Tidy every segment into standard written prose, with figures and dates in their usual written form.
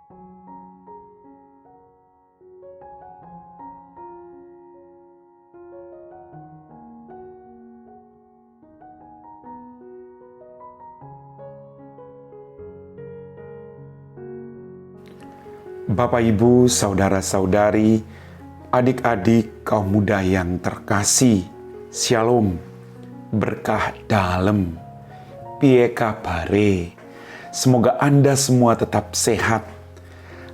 Bapak, Ibu, saudara-saudari, adik-adik kaum muda yang terkasih, Shalom, berkah dalam, piye kabare. Semoga Anda semua tetap sehat.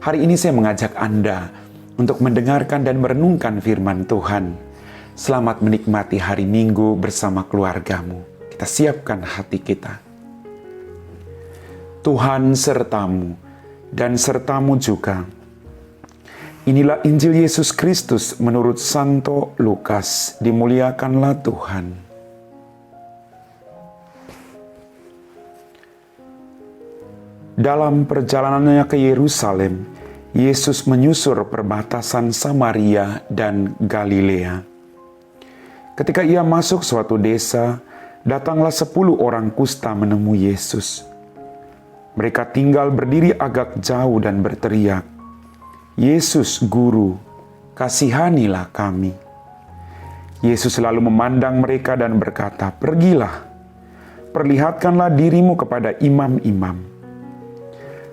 Hari ini saya mengajak Anda untuk mendengarkan dan merenungkan firman Tuhan. Selamat menikmati hari Minggu bersama keluargamu. Kita siapkan hati kita. Tuhan sertamu dan sertamu juga. Inilah Injil Yesus Kristus menurut Santo Lukas. Dimuliakanlah Tuhan. Dalam perjalanannya ke Yerusalem, Yesus menyusur perbatasan Samaria dan Galilea. Ketika ia masuk suatu desa, datanglah 10 orang kusta menemui Yesus. Mereka tinggal berdiri agak jauh dan berteriak, "Yesus, Guru, kasihanilah kami." Yesus lalu memandang mereka dan berkata, "Pergilah, perlihatkanlah dirimu kepada imam-imam."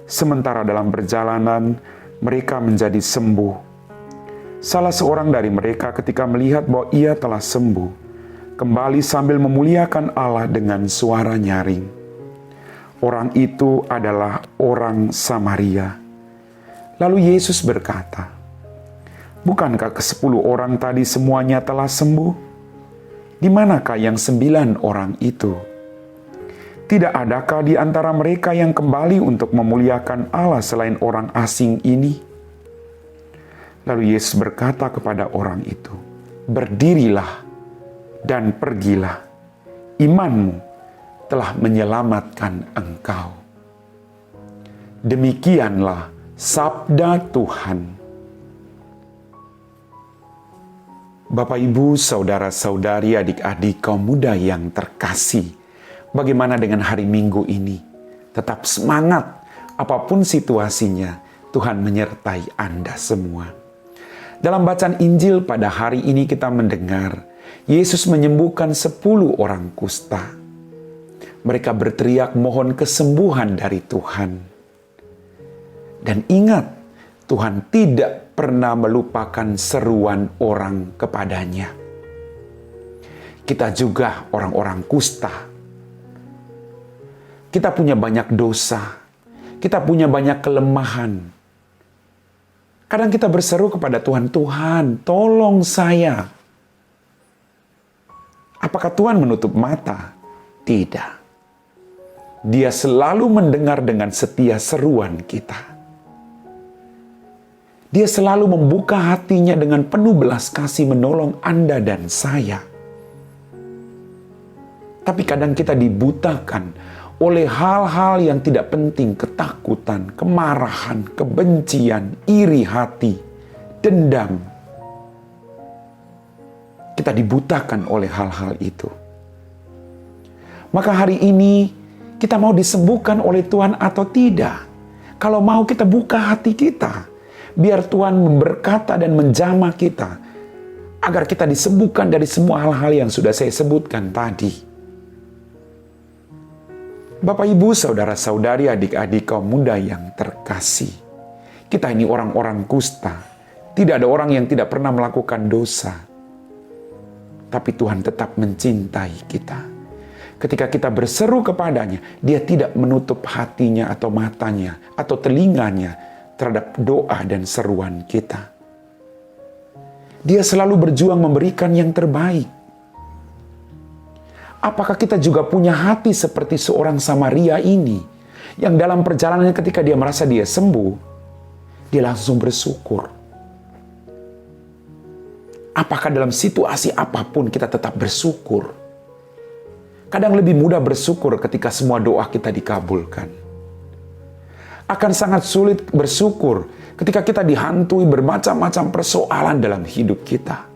Sementara dalam perjalanan, mereka menjadi sembuh. Salah seorang dari mereka ketika melihat bahwa ia telah sembuh, kembali sambil memuliakan Allah dengan suara nyaring. Orang itu adalah orang Samaria. Lalu Yesus berkata, "Bukankah ke-10 orang tadi semuanya telah sembuh? Di manakah yang 9 orang itu? Tidak adakah di antara mereka yang kembali untuk memuliakan Allah selain orang asing ini?" Lalu Yesus berkata kepada orang itu, "Berdirilah dan pergilah. Imanmu telah menyelamatkan engkau." Demikianlah sabda Tuhan. Bapak, Ibu, saudara-saudari, adik-adik kaum muda yang terkasih, bagaimana dengan hari Minggu ini? Tetap semangat, apapun situasinya, Tuhan menyertai Anda semua. Dalam bacaan Injil pada hari ini kita mendengar, Yesus menyembuhkan 10 orang kusta. Mereka berteriak mohon kesembuhan dari Tuhan. Dan ingat, Tuhan tidak pernah melupakan seruan orang kepadanya. Kita juga orang-orang kusta. Kita punya banyak dosa. Kita punya banyak kelemahan. Kadang kita berseru kepada Tuhan, "Tuhan, tolong saya." Apakah Tuhan menutup mata? Tidak. Dia selalu mendengar dengan setia seruan kita. Dia selalu membuka hatinya dengan penuh belas kasih menolong Anda dan saya. Tapi kadang kita dibutakan oleh hal-hal yang tidak penting, ketakutan, kemarahan, kebencian, iri hati, dendam. Kita dibutakan oleh hal-hal itu. Maka hari ini kita mau disembuhkan oleh Tuhan atau tidak? Kalau mau, kita buka hati kita. Biar Tuhan berkata dan menjamah kita. Agar kita disembuhkan dari semua hal-hal yang sudah saya sebutkan tadi. Bapak, Ibu, saudara-saudari, adik-adik kaum muda yang terkasih. Kita ini orang-orang kusta. Tidak ada orang yang tidak pernah melakukan dosa. Tapi Tuhan tetap mencintai kita. Ketika kita berseru kepadanya, dia tidak menutup hatinya atau matanya atau telinganya terhadap doa dan seruan kita. Dia selalu berjuang memberikan yang terbaik. Apakah kita juga punya hati seperti seorang Samaria ini, yang dalam perjalanannya ketika dia merasa dia sembuh, dia langsung bersyukur? Apakah dalam situasi apapun kita tetap bersyukur? Kadang lebih mudah bersyukur ketika semua doa kita dikabulkan. Akan sangat sulit bersyukur ketika kita dihantui bermacam-macam persoalan dalam hidup kita.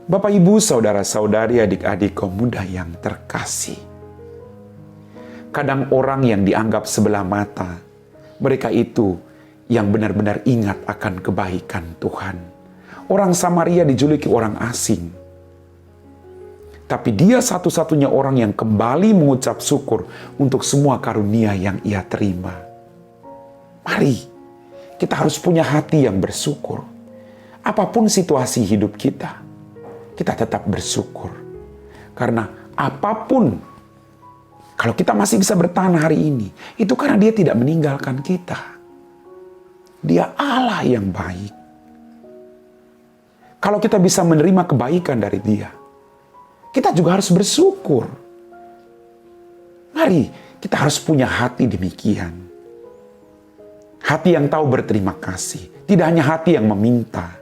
Bapak, Ibu, saudara-saudari, adik-adik kaum muda yang terkasih. Kadang orang yang dianggap sebelah mata, mereka itu yang benar-benar ingat akan kebaikan Tuhan. Orang Samaria dijuluki orang asing. Tapi dia satu-satunya orang yang kembali mengucap syukur untuk semua karunia yang ia terima. Mari, kita harus punya hati yang bersyukur. Apapun situasi hidup kita tetap bersyukur. Karena apapun, kalau kita masih bisa bertahan hari ini, itu karena dia tidak meninggalkan kita. Dia Allah yang baik. Kalau kita bisa menerima kebaikan dari dia, kita juga harus bersyukur. Mari, kita harus punya hati demikian. Hati yang tahu berterima kasih. Tidak hanya hati yang meminta,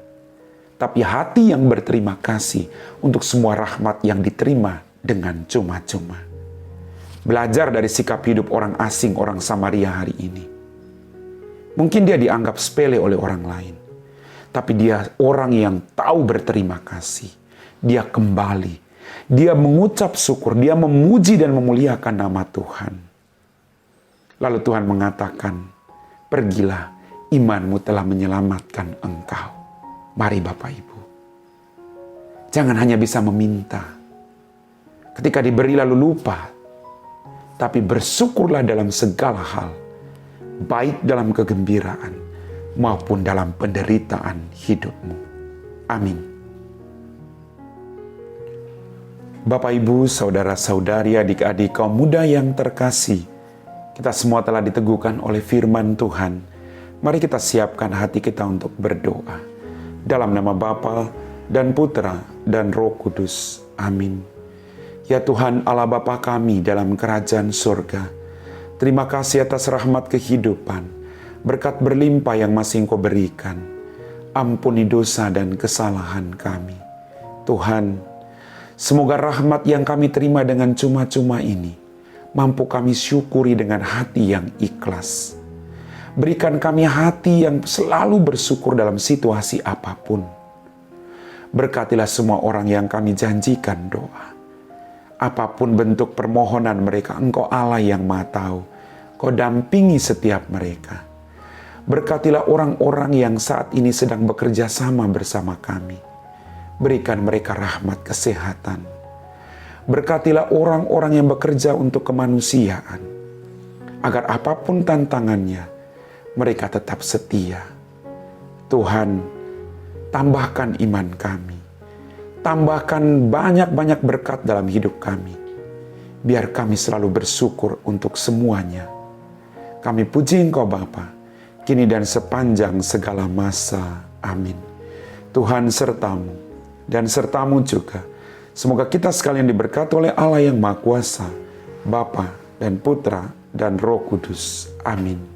tapi hati yang berterima kasih untuk semua rahmat yang diterima dengan cuma-cuma. Belajar dari sikap hidup orang asing, orang Samaria hari ini. Mungkin dia dianggap sepele oleh orang lain, tapi dia orang yang tahu berterima kasih. Dia kembali, dia mengucap syukur, dia memuji dan memuliakan nama Tuhan. Lalu Tuhan mengatakan, pergilah, imanmu telah menyelamatkan engkau. Mari Bapak Ibu, jangan hanya bisa meminta. Ketika diberi lalu lupa, tapi bersyukurlah dalam segala hal, baik dalam kegembiraan maupun dalam penderitaan hidupmu. Amin. Bapak, Ibu, saudara-saudari, adik-adik, kaum muda yang terkasih, kita semua telah diteguhkan oleh firman Tuhan. Mari kita siapkan hati kita untuk berdoa. Dalam nama Bapa dan Putra dan Roh Kudus. Amin. Ya Tuhan Allah Bapa kami dalam kerajaan surga, terima kasih atas rahmat kehidupan, berkat berlimpah yang masih Engkau berikan. Ampuni dosa dan kesalahan kami. Tuhan, semoga rahmat yang kami terima dengan cuma-cuma ini, mampu kami syukuri dengan hati yang ikhlas. Berikan kami hati yang selalu bersyukur dalam situasi apapun. Berkatilah semua orang yang kami janjikan doa. Apapun bentuk permohonan mereka, Engkau Allah yang Maha Tahu. Kau dampingi setiap mereka. Berkatilah orang-orang yang saat ini sedang bekerja sama bersama kami. Berikan mereka rahmat kesehatan. Berkatilah orang-orang yang bekerja untuk kemanusiaan. Agar apapun tantangannya, mereka tetap setia. Tuhan, tambahkan iman kami. Tambahkan banyak-banyak berkat dalam hidup kami. Biar kami selalu bersyukur untuk semuanya. Kami puji Engkau Bapa, kini dan sepanjang segala masa. Amin. Tuhan sertamu, dan sertamu juga. Semoga kita sekalian diberkati oleh Allah yang Maha Kuasa, Bapa dan Putra dan Roh Kudus. Amin.